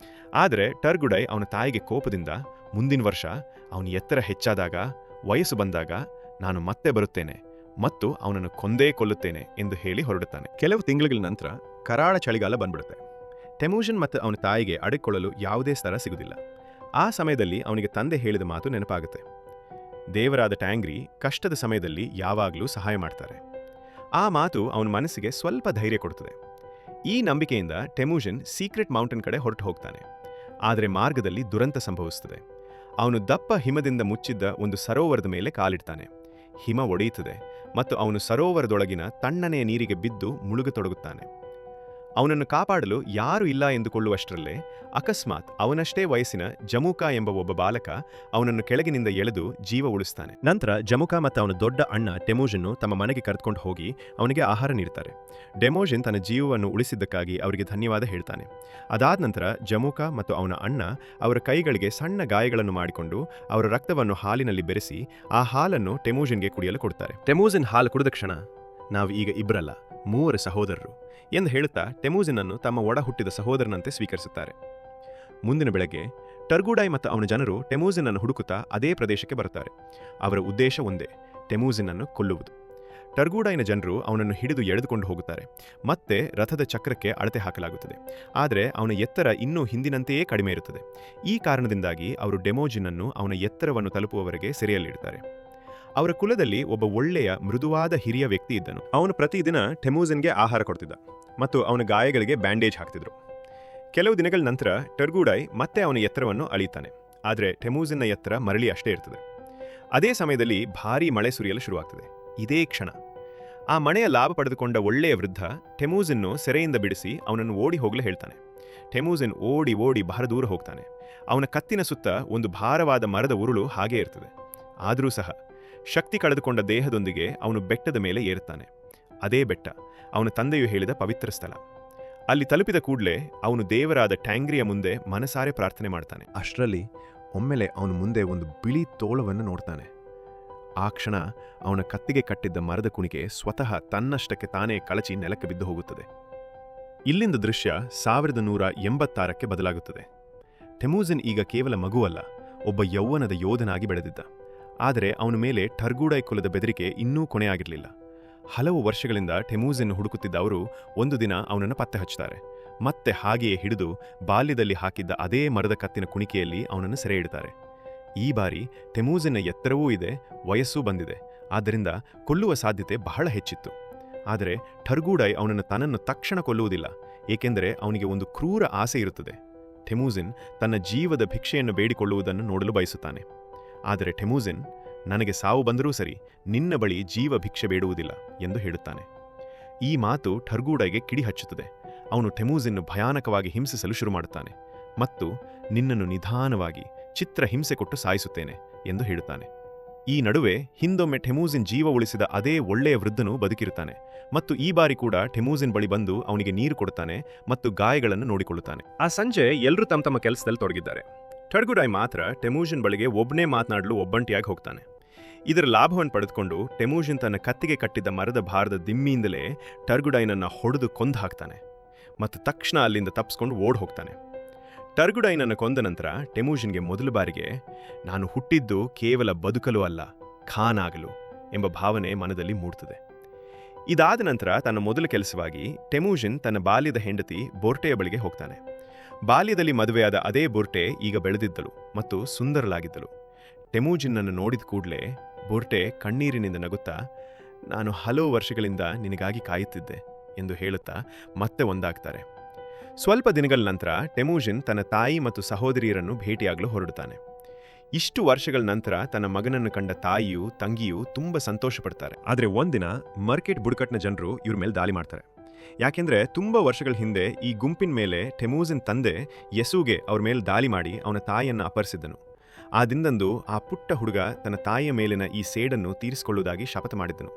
ಆದರೆ ಟರ್ಗುಡೈ ಅವನ ತಾಯಿಗೆ ಕೋಪದಿಂದ, ಮುಂದಿನ ವರ್ಷ ಅವನ ಎತ್ತರ ಹೆಚ್ಚಾದಾಗ, ವಯಸ್ಸು ಬಂದಾಗ ನಾನು ಮತ್ತೆ ಬರುತ್ತೇನೆ ಮತ್ತು ಅವನನ್ನು ಕೊಂದೇ ಕೊಲ್ಲುತ್ತೇನೆ ಎಂದು ಹೇಳಿ ಹೊರಡುತ್ತಾನೆ. ಕೆಲವು ತಿಂಗಳ ನಂತರ ಕರಾಳ ಚಳಿಗಾಲ ಬಂದ್ಬಿಡುತ್ತೆ. ಟೆಮೂಜಿನ್ ಮತ್ತು ಅವನ ತಾಯಿಗೆ ಅಡಗಿಕೊಳ್ಳಲು ಯಾವುದೇ ಸ್ಥಳ ಸಿಗುವುದಿಲ್ಲ. ಆ ಸಮಯದಲ್ಲಿ ಅವನಿಗೆ ತಂದೆ ಹೇಳಿದ ಮಾತು ನೆನಪಾಗುತ್ತೆ, ದೇವರಾದ ಟ್ಯಾಂಗ್ರಿ ಕಷ್ಟದ ಸಮಯದಲ್ಲಿ ಯಾವಾಗಲೂ ಸಹಾಯ ಮಾಡ್ತಾರೆ. ಆ ಮಾತು ಅವನ ಮನಸ್ಸಿಗೆ ಸ್ವಲ್ಪ ಧೈರ್ಯ ಕೊಡ್ತದೆ. ಈ ನಂಬಿಕೆಯಿಂದ ಟೆಮುಜಿನ್ ಸೀಕ್ರೆಟ್ ಮೌಂಟೇನ್ ಕಡೆ ಹೊರಟು ಹೋಗ್ತಾನೆ. ಆದರೆ ಮಾರ್ಗದಲ್ಲಿ ದುರಂತ ಸಂಭವಿಸುತ್ತದೆ. ಅವನು ದಪ್ಪ ಹಿಮದಿಂದ ಮುಚ್ಚಿದ್ದ ಒಂದು ಸರೋವರದ ಮೇಲೆ ಕಾಲಿಡ್ತಾನೆ. ಹಿಮ ಒಡೆಯುತ್ತದೆ ಮತ್ತು ಅವನು ಸರೋವರದೊಳಗಿನ ತಣ್ಣನೆಯ ನೀರಿಗೆ ಬಿದ್ದು ಮುಳುಗತೊಡಗುತ್ತಾನೆ. ಅವನನ್ನು ಕಾಪಾಡಲು ಯಾರೂ ಇಲ್ಲ ಎಂದುಕೊಳ್ಳುವಷ್ಟರಲ್ಲೇ ಅಕಸ್ಮಾತ್ ಅವನಷ್ಟೇ ವಯಸ್ಸಿನ ಜಮುಕಾ ಎಂಬ ಒಬ್ಬ ಬಾಲಕ ಅವನನ್ನು ಕೆಳಗಿನಿಂದ ಎಳೆದು ಜೀವ ಉಳಿಸ್ತಾನೆ. ನಂತರ ಜಮುಕಾ ಮತ್ತು ಅವನ ದೊಡ್ಡ ಅಣ್ಣ ಟೆಮುಜಿನ್ನು ತಮ್ಮ ಮನೆಗೆ ಕರೆದುಕೊಂಡು ಹೋಗಿ ಅವನಿಗೆ ಆಹಾರ ನೀಡ್ತಾರೆ. ಟೆಮುಜಿನ್ ತನ್ನ ಜೀವವನ್ನು ಉಳಿಸಿದ್ದಕ್ಕಾಗಿ ಅವರಿಗೆ ಧನ್ಯವಾದ ಹೇಳ್ತಾನೆ. ಅದಾದ ನಂತರ ಜಮುಕಾ ಮತ್ತು ಅವನ ಅಣ್ಣ ಅವರ ಕೈಗಳಿಗೆ ಸಣ್ಣ ಗಾಯಗಳನ್ನು ಮಾಡಿಕೊಂಡು ಅವರ ರಕ್ತವನ್ನು ಹಾಲಿನಲ್ಲಿ ಬೆರೆಸಿ ಆ ಹಾಲನ್ನು ಟೆಮುಜಿನ್ಗೆ ಕುಡಿಯಲು ಕೊಡ್ತಾರೆ. ಟೆಮುಜಿನ್ ಹಾಲು ಕುಡಿದ ಕ್ಷಣ, ನಾವು ಈಗ ಇಬ್ಬರಲ್ಲ, 3 ಸಹೋದರರು ಎಂದು ಹೇಳುತ್ತಾ ಟೆಮುಜಿನನ್ನು ತಮ್ಮ ಒಡ ಹುಟ್ಟಿದ ಸಹೋದರನಂತೆ ಸ್ವೀಕರಿಸುತ್ತಾರೆ. ಮುಂದಿನ ಬೆಳಗ್ಗೆ ಟರ್ಗುಡಾಯ್ ಮತ್ತು ಅವನ ಜನರು ಟೆಮುಜಿನನ್ನು ಹುಡುಕುತ್ತಾ ಅದೇ ಪ್ರದೇಶಕ್ಕೆ ಬರುತ್ತಾರೆ. ಅವರ ಉದ್ದೇಶ ಒಂದೇ, ಟೆಮುಜಿನನ್ನು ಕೊಲ್ಲುವುದು. ಟರ್ಗುಡಾಯ್ನ ಜನರು ಅವನನ್ನು ಹಿಡಿದು ಎಳೆದುಕೊಂಡು ಹೋಗುತ್ತಾರೆ. ಮತ್ತೆ ರಥದ ಚಕ್ರಕ್ಕೆ ಅಳತೆ ಹಾಕಲಾಗುತ್ತದೆ. ಆದರೆ ಅವನ ಎತ್ತರ ಇನ್ನೂ ಹಿಂದಿನಂತೆಯೇ ಕಡಿಮೆ ಇರುತ್ತದೆ. ಈ ಕಾರಣದಿಂದಾಗಿ ಅವರು ಟೆಮುಜಿನನ್ನು ಅವನ ಎತ್ತರವನ್ನು ತಲುಪುವವರೆಗೆ ಸೆರೆಯಲ್ಲಿಡ್ತಾರೆ. ಅವರ ಕುಲದಲ್ಲಿ ಒಬ್ಬ ಒಳ್ಳೆಯ ಮೃದುವಾದ ಹಿರಿಯ ವ್ಯಕ್ತಿ ಇದ್ದನು. ಅವನು ಪ್ರತಿದಿನ ಟೆಮುಜಿನ್ಗೆ ಆಹಾರ ಕೊಡ್ತಿದ್ದ ಮತ್ತು ಅವನ ಗಾಯಗಳಿಗೆ ಬ್ಯಾಂಡೇಜ್ ಹಾಕ್ತಿದ್ರು. ಕೆಲವು ದಿನಗಳ ನಂತರ ಟರ್ಗುಡಾಯ್ ಮತ್ತೆ ಅವನ ಎತ್ತರವನ್ನು ಅಳೀತಾನೆ. ಆದರೆ ಟೆಮುಜಿನ್ನ ಎತ್ತರ ಮರಳಿ ಅಷ್ಟೇ ಇರ್ತದೆ. ಅದೇ ಸಮಯದಲ್ಲಿ ಭಾರೀ ಮಳೆ ಸುರಿಯಲು ಶುರುವಾಗ್ತದೆ. ಇದೇ ಕ್ಷಣ ಆ ಮಳೆಯ ಲಾಭ ಪಡೆದುಕೊಂಡ ಒಳ್ಳೆಯ ವೃದ್ಧ ಟೆಮುಜಿನ್ನು ಸೆರೆಯಿಂದ ಬಿಡಿಸಿ ಅವನನ್ನು ಓಡಿ ಹೋಗಲು ಹೇಳ್ತಾನೆ. ಟೆಮುಜಿನ್ ಓಡಿ ಓಡಿ ಬಹಳ ದೂರ ಹೋಗ್ತಾನೆ. ಅವನ ಕತ್ತಿನ ಸುತ್ತ ಒಂದು ಭಾರವಾದ ಮರದ ಉರುಳು ಹಾಗೇ ಇರ್ತದೆ. ಆದರೂ ಸಹ ಶಕ್ತಿ ಕಳೆದುಕೊಂಡ ದೇಹದೊಂದಿಗೆ ಅವನು ಬೆಟ್ಟದ ಮೇಲೆ ಏರುತ್ತಾನೆ. ಅದೇ ಬೆಟ್ಟ ಅವನ ತಂದೆಯು ಹೇಳಿದ ಪವಿತ್ರ ಸ್ಥಳ. ಅಲ್ಲಿ ತಲುಪಿದ ಕೂಡಲೇ ಅವನು ದೇವರಾದ ಟ್ಯಾಂಗ್ರಿಯ ಮುಂದೆ ಮನಸಾರೆ ಪ್ರಾರ್ಥನೆ ಮಾಡ್ತಾನೆ. ಅಷ್ಟರಲ್ಲಿ ಒಮ್ಮೆಲೆ ಅವನು ಮುಂದೆ ಒಂದು ಬಿಳಿ ತೋಳವನ್ನು ನೋಡ್ತಾನೆ. ಆ ಕ್ಷಣ ಅವನ ಕತ್ತಿಗೆ ಕಟ್ಟಿದ್ದ ಮರದ ಕುಣಿಕೆ ಸ್ವತಃ ತನ್ನಷ್ಟಕ್ಕೆ ತಾನೇ ಕಳಚಿ ನೆಲಕ್ಕೆ ಬಿದ್ದು ಹೋಗುತ್ತದೆ. ಇಲ್ಲಿಂದ ದೃಶ್ಯ 1186ಕ್ಕೆ ಬದಲಾಗುತ್ತದೆ. ಟೆಮುಜಿನ್ ಈಗ ಕೇವಲ ಮಗುವಲ್ಲ, ಒಬ್ಬ ಯೌವನದ ಯೋಧನಾಗಿ ಬೆಳೆದಿದ್ದ. ಆದರೆ ಅವನ ಮೇಲೆ ಟರ್ಗುಡಾಯ್ ಕುಲದ ಬೆದರಿಕೆ ಇನ್ನೂ ಕೊನೆಯಾಗಿರಲಿಲ್ಲ. ಹಲವು ವರ್ಷಗಳಿಂದ ಟೆಮುಜಿನ್ ಹುಡುಕುತ್ತಿದ್ದ ಅವರು ಒಂದು ದಿನ ಅವನನ್ನು ಪತ್ತೆ ಹಚ್ಚುತ್ತಾರೆ. ಮತ್ತೆ ಹಾಗೆಯೇ ಹಿಡಿದು ಬಾಲ್ಯದಲ್ಲಿ ಹಾಕಿದ್ದ ಅದೇ ಮರದ ಕತ್ತಿನ ಕುಣಿಕೆಯಲ್ಲಿ ಅವನನ್ನು ಸೆರೆ ಇಡ್ತಾರೆ. ಈ ಬಾರಿ ಟೆಮುಜಿನ್ನ ಎತ್ತರವೂ ಇದೆ, ವಯಸ್ಸೂ ಬಂದಿದೆ. ಆದ್ದರಿಂದ ಕೊಲ್ಲುವ ಸಾಧ್ಯತೆ ಬಹಳ ಹೆಚ್ಚಿತ್ತು. ಆದರೆ ಟರ್ಗುಡಾಯ್ ಅವನನ್ನು ತನ್ನನ್ನು ತಕ್ಷಣ ಕೊಲ್ಲುವುದಿಲ್ಲ, ಏಕೆಂದರೆ ಅವನಿಗೆ ಒಂದು ಕ್ರೂರ ಆಸೆ ಇರುತ್ತದೆ. ಟೆಮುಜಿನ್ ತನ್ನ ಜೀವದ ಭಿಕ್ಷೆಯನ್ನು ಬೇಡಿಕೊಳ್ಳುವುದನ್ನು ನೋಡಲು ಬಯಸುತ್ತಾನೆ. ಆದರೆ ಟೆಮುಜಿನ್, ನನಗೆ ಸಾವು ಬಂದರೂ ಸರಿ, ನಿನ್ನ ಬಳಿ ಜೀವ ಭಿಕ್ಷೆ ಬೇಡುವುದಿಲ್ಲ ಎಂದು ಹೇಳುತ್ತಾನೆ. ಈ ಮಾತು ಟರ್ಗುಡಾಯ್ಗೆ ಕಿಡಿ ಹಚ್ಚುತ್ತದೆ. ಅವನು ಟೆಮುಜಿನ್ನು ಭಯಾನಕವಾಗಿ ಹಿಂಸಿಸಲು ಶುರು ಮಾಡುತ್ತಾನೆ ಮತ್ತು ನಿನ್ನನ್ನು ನಿಧಾನವಾಗಿ ಚಿತ್ರ ಹಿಂಸೆ ಕೊಟ್ಟು ಸಾಯಿಸುತ್ತೇನೆ ಎಂದು ಹೇಳುತ್ತಾನೆ. ಈ ನಡುವೆ ಹಿಂದೊಮ್ಮೆ ಟೆಮುಜಿನ್ ಜೀವ ಉಳಿಸಿದ ಅದೇ ಒಳ್ಳೆಯ ವೃದ್ಧನು ಬದುಕಿರುತ್ತಾನೆ ಮತ್ತು ಈ ಬಾರಿ ಕೂಡ ಟೆಮುಜಿನ್ ಬಳಿ ಬಂದು ಅವನಿಗೆ ನೀರು ಕೊಡುತ್ತಾನೆ ಮತ್ತು ಗಾಯಗಳನ್ನು ನೋಡಿಕೊಳ್ಳುತ್ತಾನೆ. ಆ ಸಂಜೆ ಎಲ್ಲರೂ ತಮ್ಮ ತಮ್ಮ ಕೆಲಸದಲ್ಲಿ ತೊಡಗಿದ್ದಾರೆ. ಟರ್ಗುಡಾಯ್ ಮಾತ್ರ ಟೆಮುಜಿನ್ ಬಳಿಗೆ ಒಬ್ಬನೇ ಮಾತನಾಡಲು ಒಬ್ಬಂಟಿಯಾಗಿ ಹೋಗ್ತಾನೆ. ಇದರ ಲಾಭವನ್ನು ಪಡೆದುಕೊಂಡು ಟೆಮುಜಿನ್ ತನ್ನ ಕತ್ತಿಗೆ ಕಟ್ಟಿದ್ದ ಮರದ ಭಾರದ ದಿಮ್ಮಿಯಿಂದಲೇ ಟರ್ಗುಡಾಯ್ನನ್ನು ಹೊಡೆದು ಕೊಂದು ಹಾಕ್ತಾನೆ ಮತ್ತು ತಕ್ಷಣ ಅಲ್ಲಿಂದ ತಪ್ಪಿಸ್ಕೊಂಡು ಓಡ್ ಹೋಗ್ತಾನೆ. ಟರ್ಗುಡಾಯ್ನನ್ನು ಕೊಂದ ನಂತರ ಟೆಮುಜಿನ್ಗೆ ಮೊದಲ ಬಾರಿಗೆ ನಾನು ಹುಟ್ಟಿದ್ದು ಕೇವಲ ಬದುಕಲು ಅಲ್ಲ, ಖಾನ್ ಆಗಲು ಎಂಬ ಭಾವನೆ ಮನದಲ್ಲಿ ಮೂಡ್ತದೆ. ಇದಾದ ನಂತರ ತನ್ನ ಮೊದಲ ಕೆಲಸವಾಗಿ ಟೆಮುಜಿನ್ ತನ್ನ ಬಾಲ್ಯದ ಹೆಂಡತಿ ಬೋರ್ಟೆಯ ಬಳಿಗೆ ಹೋಗ್ತಾನೆ. ಬಾಲ್ಯದಲ್ಲಿ ಮದುವೆಯಾದ ಅದೇ ಬೋರ್ಟೆ ಈಗ ಬೆಳೆದಿದ್ದಳು ಮತ್ತು ಸುಂದರಲಾಗಿದ್ದಳು. ಟೆಮುಜಿನ್ನನ್ನು ನೋಡಿದ ಕೂಡಲೇ ಬೋರ್ಟೆ ಕಣ್ಣೀರಿನಿಂದ ನಗುತ್ತಾ, ನಾನು ಹಲವು ವರ್ಷಗಳಿಂದ ನಿನಗಾಗಿ ಕಾಯುತ್ತಿದ್ದೆ ಎಂದು ಹೇಳುತ್ತಾ ಮತ್ತೆ ಒಂದಾಗ್ತಾರೆ. ಸ್ವಲ್ಪ ದಿನಗಳ ನಂತರ ಟೆಮುಜಿನ್ ತನ್ನ ತಾಯಿ ಮತ್ತು ಸಹೋದರಿಯರನ್ನು ಭೇಟಿಯಾಗಲು ಹೊರಡುತ್ತಾನೆ. ಇಷ್ಟು ವರ್ಷಗಳ ನಂತರ ತನ್ನ ಮಗನನ್ನು ಕಂಡ ತಾಯಿಯೂ ತಂಗಿಯೂ ತುಂಬ ಸಂತೋಷ ಪಡ್ತಾರೆ. ಆದರೆ ಒಂದಿನ ಮರ್ಕೆಟ್ ಬುಡಕಟ್ನ ಜನರು ಇವ್ರ ಮೇಲೆ ದಾಳಿ ಮಾಡ್ತಾರೆ. ಯಾಕೆಂದ್ರೆ ತುಂಬ ವರ್ಷಗಳ ಹಿಂದೆ ಈ ಗುಂಪಿನ ಮೇಲೆ ಟೆಮುಜಿನ್ ತಂದೆ ಯೆಸೂಗೆ ಅವ್ರ ಮೇಲೆ ದಾಳಿ ಮಾಡಿ ಅವನ ತಾಯಿಯನ್ನು ಅಪಹರಿಸಿದ್ದನು. ಆ ದಿನದಂದು ಆ ಪುಟ್ಟ ಹುಡುಗ ತನ್ನ ತಾಯಿಯ ಮೇಲಿನ ಈ ಸೇಡನ್ನು ತೀರಿಸಿಕೊಳ್ಳುವುದಾಗಿ ಶಪಥ ಮಾಡಿದ್ದನು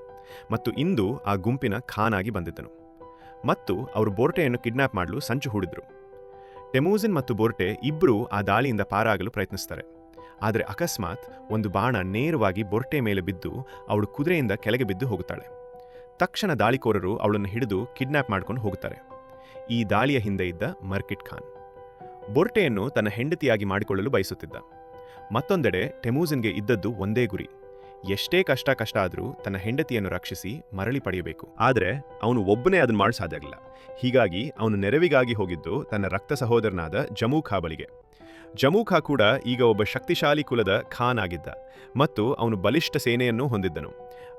ಮತ್ತು ಇಂದು ಆ ಗುಂಪಿನ ಖಾನ್ ಆಗಿ ಬಂದಿದ್ದನು. ಮತ್ತು ಅವರು ಬೋರ್ಟೆಯನ್ನು ಕಿಡ್ನಾಪ್ ಮಾಡಲು ಸಂಚು ಹೂಡಿದ್ರು. ಟೆಮುಜಿನ್ ಮತ್ತು ಬೋರ್ಟೆ ಇಬ್ಬರೂ ಆ ದಾಳಿಯಿಂದ ಪಾರಾಗಲು ಪ್ರಯತ್ನಿಸ್ತಾರೆ. ಆದರೆ ಅಕಸ್ಮಾತ್ ಒಂದು ಬಾಣ ನೇರವಾಗಿ ಬೋರ್ಟೆ ಮೇಲೆ ಬಿದ್ದು ಅವಳು ಕುದುರೆಯಿಂದ ಕೆಳಗೆ ಬಿದ್ದು ಹೋಗುತ್ತಾಳೆ. ತಕ್ಷಣ ದಾಳಿಕೋರರು ಅವಳನ್ನು ಹಿಡಿದು ಕಿಡ್ನಾಪ್ ಮಾಡ್ಕೊಂಡು ಹೋಗುತ್ತಾರೆ. ಈ ದಾಳಿಯ ಹಿಂದೆ ಇದ್ದ ಮರ್ಕೆಟ್ ಖಾನ್ ಬೋರ್ಟೆಯನ್ನು ತನ್ನ ಹೆಂಡತಿಯಾಗಿ ಮಾಡಿಕೊಳ್ಳಲು ಬಯಸುತ್ತಿದ್ದ. ಮತ್ತೊಂದೆಡೆ ಟೆಮುಜಿನ್ಗೆ ಇದ್ದದ್ದು ಒಂದೇ ಗುರಿ, ಎಷ್ಟೇ ಕಷ್ಟ ಆದರೂ ತನ್ನ ಹೆಂಡತಿಯನ್ನು ರಕ್ಷಿಸಿ ಮರಳಿ ಪಡೆಯಬೇಕು. ಆದರೆ ಅವನು ಒಬ್ಬನೇ ಅದನ್ನು ಮಾಡಲು ಸಾಧ್ಯ ಆಗಲಿಲ್ಲ. ಹೀಗಾಗಿ ಅವನು ನೆರವಿಗಾಗಿ ಹೋಗಿದ್ದು ತನ್ನ ರಕ್ತ ಸಹೋದರನಾದ ಜಮುಕಾ ಬಳಿಗೆ. ಜಮೂಖ ಕೂಡ ಈಗ ಒಬ್ಬ ಶಕ್ತಿಶಾಲಿ ಕುಲದ ಖಾನ್ ಆಗಿದ್ದ ಮತ್ತು ಅವನು ಬಲಿಷ್ಠ ಸೇನೆಯನ್ನು ಹೊಂದಿದ್ದನು.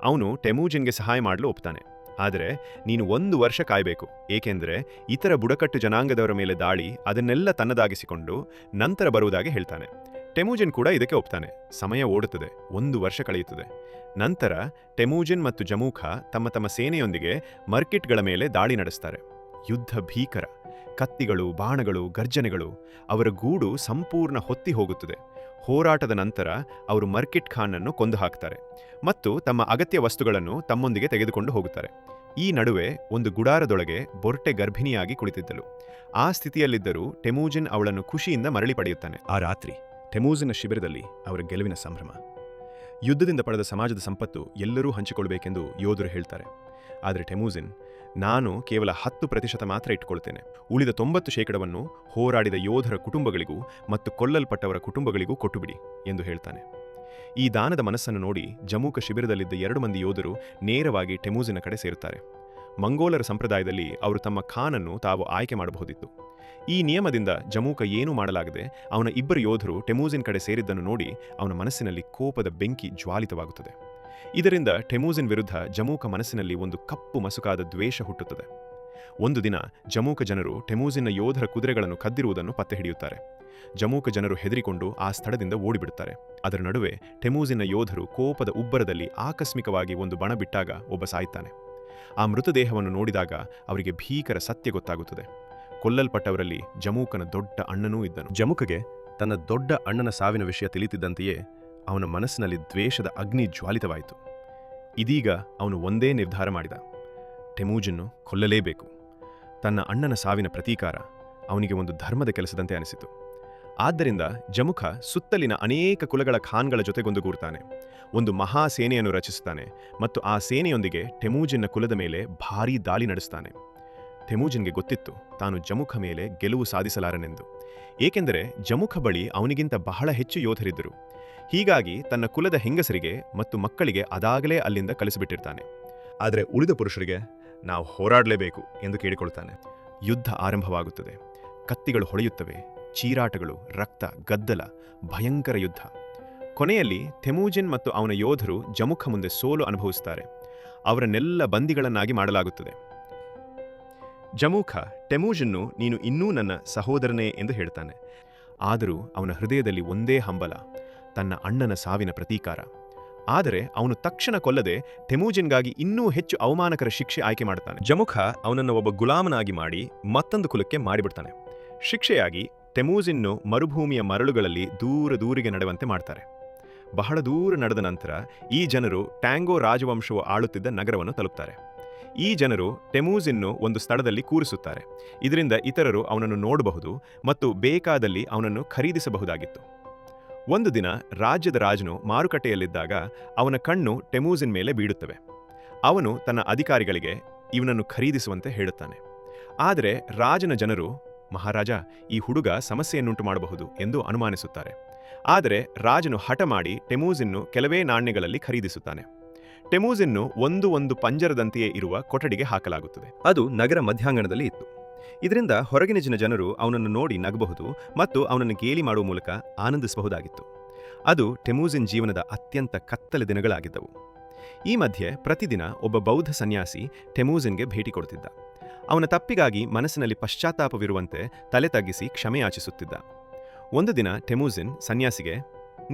ಅವನು ಟೆಮೂಜಿನ್ಗೆ ಸಹಾಯ ಮಾಡಲು ಒಪ್ತಾನೆ. ಆದರೆ ನೀನು 1 ವರ್ಷ ಕಾಯಬೇಕು, ಏಕೆಂದರೆ ಇತರ ಬುಡಕಟ್ಟು ಜನಾಂಗದವರ ಮೇಲೆ ದಾಳಿ ಅದನ್ನೆಲ್ಲ ತನ್ನದಾಗಿಸಿಕೊಂಡು ನಂತರ ಬರುವುದಾಗಿ ಹೇಳ್ತಾನೆ. ಟೆಮೂಜಿನ್ ಕೂಡ ಇದಕ್ಕೆ ಒಪ್ತಾನೆ. ಸಮಯ ಓಡುತ್ತದೆ, 1 ವರ್ಷ ಕಳೆಯುತ್ತದೆ. ನಂತರ ಟೆಮೂಜಿನ್ ಮತ್ತು ಜಮೂಖ ತಮ್ಮ ತಮ್ಮ ಸೇನೆಯೊಂದಿಗೆ ಮರ್ಕಿಟ್ಗಳ ಮೇಲೆ ದಾಳಿ ನಡೆಸ್ತಾರೆ. ಯುದ್ಧ ಭೀಕರ. ಕತ್ತಿಗಳು, ಬಾಣಗಳು, ಗರ್ಜನೆಗಳು. ಅವರ ಗೂಡು ಸಂಪೂರ್ಣ ಹೊತ್ತಿ ಹೋಗುತ್ತದೆ. ಹೋರಾಟದ ನಂತರ ಅವರು ಮರ್ಕಿಟ್ ಖಾನ್ನನ್ನು ಕೊಂದು ಹಾಕ್ತಾರೆ ಮತ್ತು ತಮ್ಮ ಅಗತ್ಯ ವಸ್ತುಗಳನ್ನು ತಮ್ಮೊಂದಿಗೆ ತೆಗೆದುಕೊಂಡು ಹೋಗುತ್ತಾರೆ. ಈ ನಡುವೆ ಒಂದು ಗುಡಾರದೊಳಗೆ ಬೊರ್ಟೆ ಗರ್ಭಿಣಿಯಾಗಿ ಕುಳಿತಿದ್ದಳು. ಆ ಸ್ಥಿತಿಯಲ್ಲಿದ್ದರೂ ಟೆಮೂಜಿನ್ ಅವಳನ್ನು ಖುಷಿಯಿಂದ ಮರಳಿ ಪಡೆಯುತ್ತಾನೆ. ಆ ರಾತ್ರಿ ಟೆಮೂಜಿನ ಶಿಬಿರದಲ್ಲಿ ಅವರ ಗೆಲುವಿನ ಸಂಭ್ರಮ. ಯುದ್ಧದಿಂದ ಪಡೆದ ಸಮಾಜದ ಸಂಪತ್ತು ಎಲ್ಲರೂ ಹಂಚಿಕೊಳ್ಳಬೇಕೆಂದು ಯೋಧರು ಹೇಳ್ತಾರೆ. ಆದರೆ ಟೆಮೂಜಿನ್, ನಾನು ಕೇವಲ 10% ಮಾತ್ರ ಇಟ್ಟುಕೊಳ್ತೇನೆ. ಉಳಿದ 90% ಹೋರಾಡಿದ ಯೋಧರ ಕುಟುಂಬಗಳಿಗೂ ಮತ್ತು ಕೊಲ್ಲಲ್ಪಟ್ಟವರ ಕುಟುಂಬಗಳಿಗೂ ಕೊಟ್ಟುಬಿಡಿ ಎಂದು ಹೇಳ್ತಾನೆ. ಈ ದಾನದ ಮನಸ್ಸನ್ನು ನೋಡಿ ಜಮೂಕ ಶಿಬಿರದಲ್ಲಿದ್ದ 2 ಮಂದಿ ಯೋಧರು ನೇರವಾಗಿ ಟೆಮೂಜಿನ ಕಡೆ ಸೇರುತ್ತಾರೆ. ಮಂಗೋಲರ ಸಂಪ್ರದಾಯದಲ್ಲಿ ಅವರು ತಮ್ಮ ಖಾನನ್ನು ತಾವು ಆಯ್ಕೆ ಮಾಡಬಹುದಿತ್ತು. ಈ ನಿಯಮದಿಂದ ಜಮೂಕ ಏನೂ ಮಾಡಲಾಗದೆ ಅವನ 2 ಯೋಧರು ಟೆಮೂಜಿನ್ ಕಡೆ ಸೇರಿದ್ದನ್ನು ನೋಡಿ ಅವನ ಮನಸ್ಸಿನಲ್ಲಿ ಕೋಪದ ಬೆಂಕಿ ಜ್ವಾಲಿತವಾಗುತ್ತದೆ. ಇದರಿಂದ ಟೆಮೂಜಿನ್ ವಿರುದ್ಧ ಜಮೂಕ ಮನಸ್ಸಿನಲ್ಲಿ ಒಂದು ಕಪ್ಪು ಮಸುಕಾದ ದ್ವೇಷ ಹುಟ್ಟುತ್ತದೆ. ಒಂದು ದಿನ ಜಮೂಕ ಜನರು ಟೆಮೂಜಿನ್ನ ಯೋಧರ ಕುದುರೆಗಳನ್ನು ಕದ್ದಿರುವುದನ್ನು ಪತ್ತೆ ಹಿಡಿಯುತ್ತಾರೆ. ಜಮೂಕ ಜನರು ಹೆದರಿಕೊಂಡು ಆ ಸ್ಥಳದಿಂದ ಓಡಿಬಿಡುತ್ತಾರೆ. ಅದರ ನಡುವೆ ಟೆಮೂಜಿನ್ನ ಯೋಧರು ಕೋಪದ ಉಬ್ಬರದಲ್ಲಿ ಆಕಸ್ಮಿಕವಾಗಿ ಒಂದು ಬಣ ಬಿಟ್ಟಾಗ ಒಬ್ಬ ಸಾಯುತ್ತಾನೆ. ಆ ಮೃತದೇಹವನ್ನು ನೋಡಿದಾಗ ಅವರಿಗೆ ಭೀಕರ ಸತ್ಯ ಗೊತ್ತಾಗುತ್ತದೆ. ಕೊಲ್ಲಲ್ಪಟ್ಟವರಲ್ಲಿ ಜಮೂಕನ ದೊಡ್ಡ ಅಣ್ಣನೂ ಇದ್ದನು. ಜಮೂಕಗೆ ತನ್ನ ದೊಡ್ಡ ಅಣ್ಣನ ಸಾವಿನ ವಿಷಯ ತಿಳಿತಿದ್ದಂತೆಯೇ ಅವನ ಮನಸ್ಸಿನಲ್ಲಿ ದ್ವೇಷದ ಅಗ್ನಿ ಜ್ವಾಲಿತವಾಯಿತು. ಇದೀಗ ಅವನು ಒಂದೇ ನಿರ್ಧಾರ ಮಾಡಿದ: ಟೆಮೂಜನ್ನು ಕೊಲ್ಲಲೇಬೇಕು. ತನ್ನ ಅಣ್ಣನ ಸಾವಿನ ಪ್ರತೀಕಾರ ಅವನಿಗೆ ಒಂದು ಧರ್ಮದ ಕೆಲಸದಂತೆ ಅನಿಸಿತು. ಆದ್ದರಿಂದ ಜಮುಖ ಸುತ್ತಲಿನ ಅನೇಕ ಕುಲಗಳ ಖಾನ್ಗಳ ಜೊತೆಗೊಂದುಗೂಡ್ತಾನೆ. ಒಂದು ಮಹಾ ಸೇನೆಯನ್ನು ರಚಿಸುತ್ತಾನೆ ಮತ್ತು ಆ ಸೇನೆಯೊಂದಿಗೆ ಟೆಮೂಜಿನ್ನ ಕುಲದ ಮೇಲೆ ಭಾರೀ ದಾಳಿ ನಡೆಸುತ್ತಾನೆ. ಟೆಮೂಜಿನ್ಗೆ ಗೊತ್ತಿತ್ತು ತಾನು ಜಮುಖ ಮೇಲೆ ಗೆಲುವು ಸಾಧಿಸಲಾರನೆಂದು, ಏಕೆಂದರೆ ಜಮುಖ ಬಳಿ ಅವನಿಗಿಂತ ಬಹಳ ಹೆಚ್ಚು ಯೋಧರಿದ್ದರು. ಹೀಗಾಗಿ ತನ್ನ ಕುಲದ ಹೆಂಗಸರಿಗೆ ಮತ್ತು ಮಕ್ಕಳಿಗೆ ಅದಾಗಲೇ ಅಲ್ಲಿಂದ ಕಳಿಸಿಬಿಟ್ಟಿರ್ತಾನೆ. ಆದರೆ ಉಳಿದ ಪುರುಷರಿಗೆ ನಾವು ಹೋರಾಡಲೇಬೇಕು ಎಂದು ಕೇಳಿಕೊಳ್ತಾನೆ. ಯುದ್ಧ ಆರಂಭವಾಗುತ್ತದೆ. ಕತ್ತಿಗಳು ಹೊಳೆಯುತ್ತವೆ, ಚೀರಾಟಗಳು, ರಕ್ತ, ಗದ್ದಲ, ಭಯಂಕರ ಯುದ್ಧ. ಕೊನೆಯಲ್ಲಿ ಟೆಮೂಜಿನ್ ಮತ್ತು ಅವನ ಯೋಧರು ಜಮುಖ ಮುಂದೆ ಸೋಲು ಅನುಭವಿಸುತ್ತಾರೆ. ಅವರನ್ನೆಲ್ಲ ಬಂದಿಗಳನ್ನಾಗಿ ಮಾಡಲಾಗುತ್ತದೆ. ಜಮುಖ ಟೆಮೂಜನ್ನು ನೀನು ಇನ್ನೂ ನನ್ನ ಸಹೋದರನೇ ಎಂದು ಹೇಳ್ತಾನೆ. ಆದರೂ ಅವನ ಹೃದಯದಲ್ಲಿ ಒಂದೇ ಹಂಬಲ, ತನ್ನ ಅಣ್ಣನ ಸಾವಿನ ಪ್ರತೀಕಾರ. ಆದರೆ ಅವನು ತಕ್ಷಣ ಕೊಲ್ಲದೆ ಟೆಮೂಜಿನ್ಗಾಗಿ ಇನ್ನೂ ಹೆಚ್ಚು ಅವಮಾನಕರ ಶಿಕ್ಷೆ ಆಯ್ಕೆ ಮಾಡುತ್ತಾನೆ. ಜಮುಖ ಅವನನ್ನು ಒಬ್ಬ ಗುಲಾಮನಾಗಿ ಮಾಡಿ ಮತ್ತೊಂದು ಕುಲಕ್ಕೆ ಮಾಡಿಬಿಡ್ತಾನೆ. ಶಿಕ್ಷೆಯಾಗಿ ಟೆಮೂಜಿನ್ನು ಮರುಭೂಮಿಯ ಮರಳುಗಳಲ್ಲಿ ದೂರಿಗೆ ನಡೆಯುವಂತೆ ಮಾಡ್ತಾರೆ. ಬಹಳ ದೂರ ನಡೆದ ನಂತರ ಈ ಜನರು ಟ್ಯಾಂಗೋ ರಾಜವಂಶವು ಆಳುತ್ತಿದ್ದ ನಗರವನ್ನು ತಲುಪ್ತಾರೆ. ಈ ಜನರು ಟೆಮೂಜಿನ್ನು ಒಂದು ಸ್ಥಳದಲ್ಲಿ ಕೂರಿಸುತ್ತಾರೆ. ಇದರಿಂದ ಇತರರು ಅವನನ್ನು ನೋಡಬಹುದು ಮತ್ತು ಬೇಕಾದಲ್ಲಿ ಅವನನ್ನು ಖರೀದಿಸಬಹುದಾಗಿತ್ತು. ಒಂದು ದಿನ ರಾಜ್ಯದ ರಾಜನು ಮಾರುಕಟ್ಟೆಯಲ್ಲಿದ್ದಾಗ ಅವನ ಕಣ್ಣು ಟೆಮೂಜಿನ್ ಮೇಲೆ ಬೀಳುತ್ತವೆ. ಅವನು ತನ್ನ ಅಧಿಕಾರಿಗಳಿಗೆ ಇವನನ್ನು ಖರೀದಿಸುವಂತೆ ಹೇಳುತ್ತಾನೆ. ಆದರೆ ರಾಜನ ಜನರು, ಮಹಾರಾಜ, ಈ ಹುಡುಗ ಸಮಸ್ಯೆಯನ್ನುಂಟು ಮಾಡಬಹುದು ಎಂದು ಅನುಮಾನಿಸುತ್ತಾರೆ. ಆದರೆ ರಾಜನು ಹಠ ಮಾಡಿ ಟೆಮೂಜಿನ್ನು ಕೆಲವೇ ನಾಣ್ಯಗಳಲ್ಲಿ ಖರೀದಿಸುತ್ತಾನೆ. ಟೆಮೂಜಿನ್ನು ಒಂದು ಪಂಜರದಂತೆಯೇ ಇರುವ ಕೊಠಡಿಗೆ ಹಾಕಲಾಗುತ್ತದೆ. ಅದು ನಗರ ಮಧ್ಯಾಂಗಣದಲ್ಲಿ ಇತ್ತು. ಇದರಿಂದ ಹೊರಗಿನ ಜನರು ಅವನನ್ನು ನೋಡಿ ನಗಬಹುದು ಮತ್ತು ಅವನನ್ನು ಗೇಲಿ ಮಾಡುವ ಮೂಲಕ ಆನಂದಿಸಬಹುದಾಗಿತ್ತು. ಅದು ಟೆಮೂಜಿನ್ ಜೀವನದ ಅತ್ಯಂತ ಕತ್ತಲ ದಿನಗಳಾಗಿದ್ದವು. ಈ ಮಧ್ಯೆ ಪ್ರತಿದಿನ ಒಬ್ಬ ಬೌದ್ಧ ಸನ್ಯಾಸಿ ಟೆಮೂಜಿನ್ಗೆ ಭೇಟಿ ಕೊಡುತ್ತಿದ್ದ. ಅವನ ತಪ್ಪಿಗಾಗಿ ಮನಸ್ಸಿನಲ್ಲಿ ಪಶ್ಚಾತ್ತಾಪವಿರುವಂತೆ ತಲೆ ತಗ್ಗಿಸಿ ಕ್ಷಮೆಯಾಚಿಸುತ್ತಿದ್ದ. ಒಂದು ದಿನ ಟೆಮೂಜಿನ್ ಸನ್ಯಾಸಿಗೆ,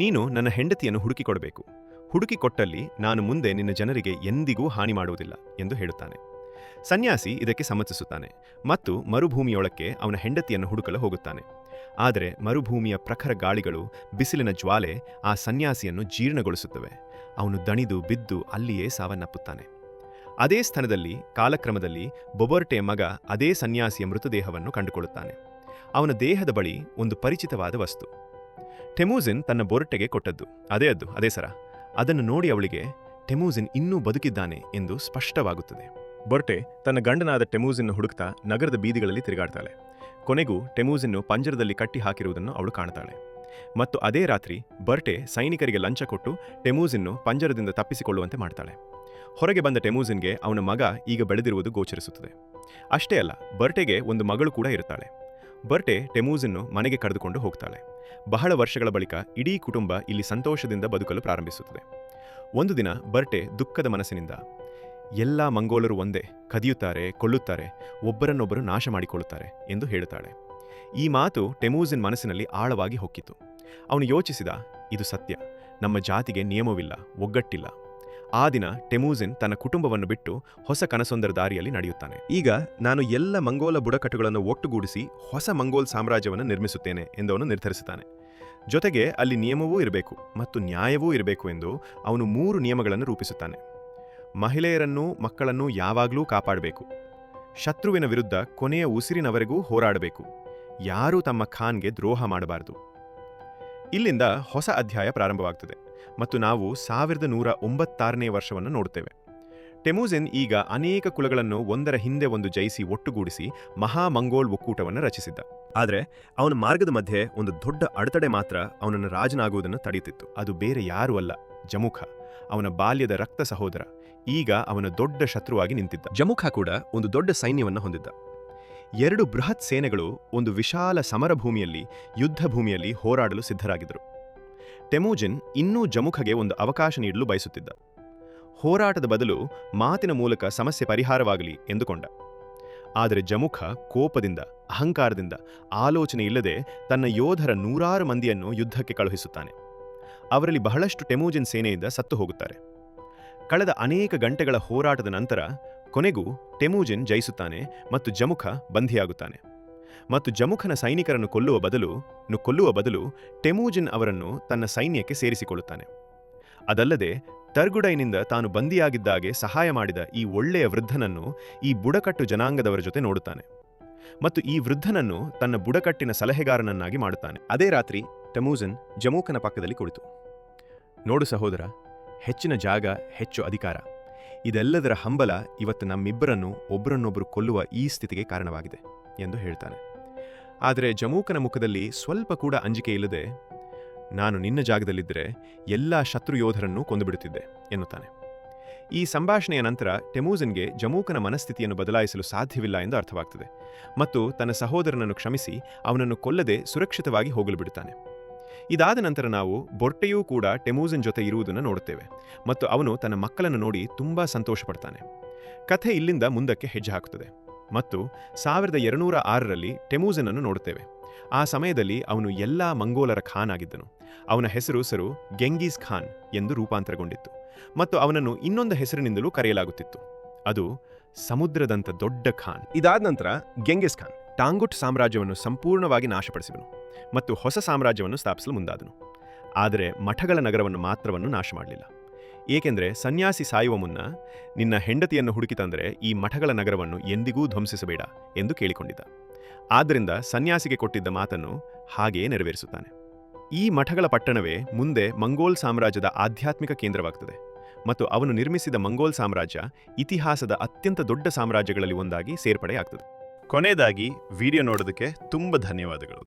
ನೀನು ನನ್ನ ಹೆಂಡತಿಯನ್ನು ಹುಡುಕಿಕೊಡಬೇಕು. ಹುಡುಕಿಕೊಟ್ಟಲ್ಲಿ ನಾನು ಮುಂದೆ ನಿನ್ನ ಜನರಿಗೆ ಎಂದಿಗೂ ಹಾನಿ ಮಾಡುವುದಿಲ್ಲ ಎಂದು ಹೇಳುತ್ತಾನೆ. ಸನ್ಯಾಸಿ ಇದಕ್ಕೆ ಸಮ್ಮತಿಸುತ್ತಾನೆ ಮತ್ತು ಮರುಭೂಮಿಯೊಳಕ್ಕೆ ಅವನ ಹೆಂಡತಿಯನ್ನು ಹುಡುಕಲು ಹೋಗುತ್ತಾನೆ. ಆದರೆ ಮರುಭೂಮಿಯ ಪ್ರಖರ ಗಾಳಿಗಳು, ಬಿಸಿಲಿನ ಜ್ವಾಲೆ ಆ ಸನ್ಯಾಸಿಯನ್ನು ಜೀರ್ಣಗೊಳಿಸುತ್ತವೆ. ಅವನು ದಣಿದು ಬಿದ್ದು ಅಲ್ಲಿಯೇ ಸಾವನ್ನಪ್ಪುತ್ತಾನೆ. ಅದೇ ಸ್ಥಳದಲ್ಲಿ ಕಾಲಕ್ರಮದಲ್ಲಿ ಬೊಬೊರ್ಟೆ ಮಗ ಅದೇ ಸನ್ಯಾಸಿಯ ಮೃತದೇಹವನ್ನು ಕಂಡುಕೊಳ್ಳುತ್ತಾನೆ. ಅವನ ದೇಹದ ಬಳಿ ಒಂದು ಪರಿಚಿತವಾದ ವಸ್ತು. ಟೆಮೂಜಿನ್ ತನ್ನ ಬೊರ್ಟೆಗೆ ಕೊಟ್ಟದ್ದು ಅದೇ ಸರ. ಅದನ್ನು ನೋಡಿ ಅವಳಿಗೆ ಟೆಮೂಜಿನ್ ಇನ್ನೂ ಬದುಕಿದ್ದಾನೆ ಎಂದು ಸ್ಪಷ್ಟವಾಗುತ್ತದೆ. ಬೊರ್ಟೆ ತನ್ನ ಗಂಡನಾದ ಟೆಮೂಜಿನ್ನು ಹುಡುಕ್ತಾ ನಗರದ ಬೀದಿಗಳಲ್ಲಿ ತಿರುಗಾಡ್ತಾಳೆ. ಕೊನೆಗೂ ಟೆಮೂಜಿನ್ನು ಪಂಜರದಲ್ಲಿ ಕಟ್ಟಿ ಹಾಕಿರುವುದನ್ನು ಅವಳು ಕಾಣ್ತಾಳೆ. ಮತ್ತು ಅದೇ ರಾತ್ರಿ ಬರ್ಟೆ ಸೈನಿಕರಿಗೆ ಲಂಚ ಕೊಟ್ಟು ಟೆಮೂಜಿನ್ನು ಪಂಜರದಿಂದ ತಪ್ಪಿಸಿಕೊಳ್ಳುವಂತೆ ಮಾಡ್ತಾಳೆ. ಹೊರಗೆ ಬಂದ ಟೆಮೂಜಿನ್ಗೆ ಅವನ ಮಗ ಈಗ ಬೆಳೆದಿರುವುದು ಗೋಚರಿಸುತ್ತದೆ. ಅಷ್ಟೇ ಅಲ್ಲ, ಬರ್ಟೆಗೆ ಒಂದು ಮಗಳು ಕೂಡ ಇರುತ್ತಾಳೆ. ಬರ್ಟೆ ಟೆಮೂಜನ್ನು ಮನೆಗೆ ಕರೆದುಕೊಂಡು ಹೋಗ್ತಾಳೆ. ಬಹಳ ವರ್ಷಗಳ ಬಳಿಕ ಇಡೀ ಕುಟುಂಬ ಇಲ್ಲಿ ಸಂತೋಷದಿಂದ ಬದುಕಲು ಪ್ರಾರಂಭಿಸುತ್ತದೆ. ಒಂದು ದಿನ ಬರ್ಟೆ ದುಃಖದ ಮನಸ್ಸಿನಿಂದ, ಎಲ್ಲ ಮಂಗೋಲರು ಒಂದೇ, ಕದಿಯುತ್ತಾರೆ, ಕೊಲ್ಲುತ್ತಾರೆ, ಒಬ್ಬರನ್ನೊಬ್ಬರು ನಾಶ ಮಾಡಿಕೊಳ್ಳುತ್ತಾರೆ ಎಂದು ಹೇಳುತ್ತಾಳೆ. ಈ ಮಾತು ಟೆಮೂಜಿನ್ ಮನಸ್ಸಿನಲ್ಲಿ ಆಳವಾಗಿ ಹೊಕ್ಕಿತು. ಅವನು ಯೋಚಿಸಿದ, ಇದು ಸತ್ಯ, ನಮ್ಮ ಜಾತಿಗೆ ನಿಯಮವಿಲ್ಲ, ಒಗ್ಗಟ್ಟಿಲ್ಲ. ಆ ದಿನ ಟೆಮೂಜಿನ್ ತನ್ನ ಕುಟುಂಬವನ್ನು ಬಿಟ್ಟು ಹೊಸ ಕನಸೊಂದರ ದಾರಿಯಲ್ಲಿ ನಡೆಯುತ್ತಾನೆ. ಈಗ ನಾನು ಎಲ್ಲ ಮಂಗೋಲ ಬುಡಕಟ್ಟುಗಳನ್ನು ಒಟ್ಟುಗೂಡಿಸಿ ಹೊಸ ಮಂಗೋಲ್ ಸಾಮ್ರಾಜ್ಯವನ್ನು ನಿರ್ಮಿಸುತ್ತೇನೆ ಎಂದವನು ನಿರ್ಧರಿಸುತ್ತಾನೆ. ಜೊತೆಗೆ ಅಲ್ಲಿ ನಿಯಮವೂ ಇರಬೇಕು ಮತ್ತು ನ್ಯಾಯವೂ ಇರಬೇಕು ಎಂದು ಅವನು 3 ನಿಯಮಗಳನ್ನು ರೂಪಿಸುತ್ತಾನೆ. ಮಹಿಳೆಯರನ್ನೂ ಮಕ್ಕಳನ್ನೂ ಯಾವಾಗಲೂ ಕಾಪಾಡಬೇಕು, ಶತ್ರುವಿನ ವಿರುದ್ಧ ಕೊನೆಯ ಉಸಿರಿನವರೆಗೂ ಹೋರಾಡಬೇಕು, ಯಾರೂ ತಮ್ಮ ಖಾನ್ಗೆ ದ್ರೋಹ ಮಾಡಬಾರದು. ಇಲ್ಲಿಂದ ಹೊಸ ಅಧ್ಯಾಯ ಪ್ರಾರಂಭವಾಗ್ತದೆ ಮತ್ತು ನಾವು 1196ನೇ ವರ್ಷವನ್ನು ನೋಡುತ್ತೇವೆ. ಟೆಮೂಜಿನ್ ಈಗ ಅನೇಕ ಕುಲಗಳನ್ನು ಒಂದರ ಹಿಂದೆ ಒಂದು ಜಯಿಸಿ ಒಟ್ಟುಗೂಡಿಸಿ ಮಹಾ ಮಂಗೋಲ್ ಒಕ್ಕೂಟವನ್ನು ರಚಿಸಿದ್ದ. ಆದರೆ ಅವನ ಮಾರ್ಗದ ಮಧ್ಯೆ ಒಂದು ದೊಡ್ಡ ಅಡೆತಡೆ ಮಾತ್ರ ಅವನನ್ನು ರಾಜನಾಗುವುದನ್ನು ತಡೆಯುತ್ತಿತ್ತು. ಅದು ಬೇರೆ ಯಾರೂ ಅಲ್ಲ, ಜಮುಖ, ಅವನ ಬಾಲ್ಯದ ರಕ್ತ ಸಹೋದರ, ಈಗ ಅವನ ದೊಡ್ಡ ಶತ್ರುವಾಗಿ ನಿಂತಿದ್ದ. ಜಮುಖ ಕೂಡ ಒಂದು ದೊಡ್ಡ ಸೈನ್ಯವನ್ನು ಹೊಂದಿದ್ದ. 2 ಬೃಹತ್ ಸೇನೆಗಳು ಒಂದು ವಿಶಾಲ ಸಮರಭೂಮಿಯಲ್ಲಿ, ಯುದ್ಧ ಭೂಮಿಯಲ್ಲಿ ಹೋರಾಡಲು ಸಿದ್ಧರಾಗಿದ್ದರು. ಟೆಮೂಜಿನ್ ಇನ್ನೂ ಜಮುಖಗೆ ಒಂದು ಅವಕಾಶ ನೀಡಲು ಬಯಸುತ್ತಿದ್ದ. ಹೋರಾಟದ ಬದಲು ಮಾತಿನ ಮೂಲಕ ಸಮಸ್ಯೆ ಪರಿಹಾರವಾಗಲಿ ಎಂದುಕೊಂಡ. ಆದರೆ ಜಮುಖ ಕೋಪದಿಂದ, ಅಹಂಕಾರದಿಂದ, ಆಲೋಚನೆ ಇಲ್ಲದೆ ತನ್ನ ಯೋಧರ 100 ಮಂದಿಯನ್ನು ಯುದ್ಧಕ್ಕೆ ಕಳುಹಿಸುತ್ತಾನೆ. ಅವರಲ್ಲಿ ಬಹಳಷ್ಟು ಟೆಮೂಜಿನ್ ಸೇನೆಯಿಂದ ಸತ್ತು ಹೋಗುತ್ತಾರೆ. ಕಳೆದ ಅನೇಕ ಗಂಟೆಗಳ ಹೋರಾಟದ ನಂತರ ಕೊನೆಗೂ ಟೆಮೂಜಿನ್ ಜಯಿಸುತ್ತಾನೆ ಮತ್ತು ಜಮುಖ ಬಂಧಿಯಾಗುತ್ತಾನೆ. ಮತ್ತು ಜಮುಖನ ಸೈನಿಕರನ್ನು ಕೊಲ್ಲುವ ಬದಲು ಟೆಮೂಜಿನ್ ಅವರನ್ನು ತನ್ನ ಸೈನ್ಯಕ್ಕೆ ಸೇರಿಸಿಕೊಳ್ಳುತ್ತಾನೆ. ಅದಲ್ಲದೆ ತರ್ಗುಡೈನಿಂದ ತಾನು ಬಂದಿಯಾಗಿದ್ದಾಗೆ ಸಹಾಯ ಮಾಡಿದ ಈ ಒಳ್ಳೆಯ ವೃದ್ಧನನ್ನು ಈ ಬುಡಕಟ್ಟು ಜನಾಂಗದವರ ಜೊತೆ ನೋಡುತ್ತಾನೆ ಮತ್ತು ಈ ವೃದ್ಧನನ್ನು ತನ್ನ ಬುಡಕಟ್ಟಿನ ಸಲಹೆಗಾರನನ್ನಾಗಿ ಮಾಡುತ್ತಾನೆ. ಅದೇ ರಾತ್ರಿ ಟೆಮೂಜಿನ್ ಜಮುಖನ ಪಕ್ಕದಲ್ಲಿ ಕುಳಿತು, ನೋಡು ಸಹೋದರ, ಹೆಚ್ಚಿನ ಜಾಗ, ಹೆಚ್ಚು ಅಧಿಕಾರ, ಇದೆಲ್ಲದರ ಹಂಬಲ ಇವತ್ತು ನಮ್ಮಿಬ್ಬರನ್ನು ಒಬ್ಬರನ್ನೊಬ್ಬರು ಕೊಲ್ಲುವ ಈ ಸ್ಥಿತಿಗೆ ಕಾರಣವಾಗಿದೆ ಎಂದು ಹೇಳ್ತಾನೆ. ಆದರೆ ಜಮುಖನ ಮುಖದಲ್ಲಿ ಸ್ವಲ್ಪ ಕೂಡ ಅಂಜಿಕೆ ಇಲ್ಲದೆ, ನಾನು ನಿನ್ನ ಜಾಗದಲ್ಲಿದ್ದರೆ ಎಲ್ಲ ಶತ್ರು ಯೋಧರನ್ನೂ ಕೊಂದುಬಿಡುತ್ತಿದ್ದೆ ಎನ್ನುತ್ತಾನೆ. ಈ ಸಂಭಾಷಣೆಯ ನಂತರ ಟೆಮೂಜಿನ್ಗೆ ಜಮುಖನ ಮನಸ್ಥಿತಿಯನ್ನು ಬದಲಾಯಿಸಲು ಸಾಧ್ಯವಿಲ್ಲ ಎಂದು ಅರ್ಥವಾಗ್ತದೆ ಮತ್ತು ತನ್ನ ಸಹೋದರನನ್ನು ಕ್ಷಮಿಸಿ ಅವನನ್ನು ಕೊಲ್ಲದೆ ಸುರಕ್ಷಿತವಾಗಿ ಹೋಗಲು ಬಿಡುತ್ತಾನೆ. ಇದಾದ ನಂತರ ನಾವು ಬರ್ಟೆಯೂ ಕೂಡ ಟೆಮೂಜಿನ್ ಜೊತೆ ಇರುವುದನ್ನು ನೋಡುತ್ತೇವೆ ಮತ್ತು ಅವನು ತನ್ನ ಮಕ್ಕಳನ್ನು ನೋಡಿ ತುಂಬಾ ಸಂತೋಷಪಡ್ತಾನೆ. ಕಥೆ ಇಲ್ಲಿಂದ ಮುಂದಕ್ಕೆ ಹೆಜ್ಜೆ ಹಾಕುತ್ತದೆ ಮತ್ತು 1206ರಲ್ಲಿ ಟೆಮೂಜಿನನ್ನು ನೋಡುತ್ತೇವೆ. ಆ ಸಮಯದಲ್ಲಿ ಅವನು ಎಲ್ಲಾ ಮಂಗೋಲರ ಖಾನ್ ಆಗಿದ್ದನು. ಅವನ ಹೆಸರು ಗೆಂಗೀಸ್ ಖಾನ್ ಎಂದು ರೂಪಾಂತರಗೊಂಡಿತ್ತು ಮತ್ತು ಅವನನ್ನು ಇನ್ನೊಂದು ಹೆಸರಿನಿಂದಲೂ ಕರೆಯಲಾಗುತ್ತಿತ್ತು, ಅದು ಸಮುದ್ರದಂತ ದೊಡ್ಡ ಖಾನ್. ಇದಾದ ನಂತರ ಗೆಂಗಿಸ್ ಖಾನ್ ಟಾಂಗುಟ್ ಸಾಮ್ರಾಜ್ಯವನ್ನು ಸಂಪೂರ್ಣವಾಗಿ ನಾಶಪಡಿಸಿದನು ಮತ್ತು ಹೊಸ ಸಾಮ್ರಾಜ್ಯವನ್ನು ಸ್ಥಾಪಿಸಲು ಮುಂದಾದನು. ಆದರೆ ಮಠಗಳ ನಗರವನ್ನು ಮಾತ್ರವನ್ನು ನಾಶ ಮಾಡಲಿಲ್ಲ, ಏಕೆಂದರೆ ಸನ್ಯಾಸಿ ಸಾಯುವ ಮುನ್ನ ನಿನ್ನ ಹೆಂಡತಿಯನ್ನು ಹುಡುಕಿ ತಂದರೆ ಈ ಮಠಗಳ ನಗರವನ್ನು ಎಂದಿಗೂ ಧ್ವಂಸಿಸಬೇಡ ಎಂದು ಕೇಳಿಕೊಂಡಿದ್ದ. ಆದ್ದರಿಂದ ಸನ್ಯಾಸಿಗೆ ಕೊಟ್ಟಿದ್ದ ಮಾತನ್ನು ಹಾಗೆಯೇ ನೆರವೇರಿಸುತ್ತಾನೆ. ಈ ಮಠಗಳ ಪಟ್ಟಣವೇ ಮುಂದೆ ಮಂಗೋಲ್ ಸಾಮ್ರಾಜ್ಯದ ಆಧ್ಯಾತ್ಮಿಕ ಕೇಂದ್ರವಾಗುತ್ತದೆ ಮತ್ತು ಅವನು ನಿರ್ಮಿಸಿದ ಮಂಗೋಲ್ ಸಾಮ್ರಾಜ್ಯ ಇತಿಹಾಸದ ಅತ್ಯಂತ ದೊಡ್ಡ ಸಾಮ್ರಾಜ್ಯಗಳಲ್ಲಿ ಒಂದಾಗಿ ಸೇರ್ಪಡೆಯಾಗ್ತದೆ. ಕೊನೆಯದಾಗಿ ವಿಡಿಯೋ ನೋಡೋದಕ್ಕೆ ತುಂಬ ಧನ್ಯವಾದಗಳು.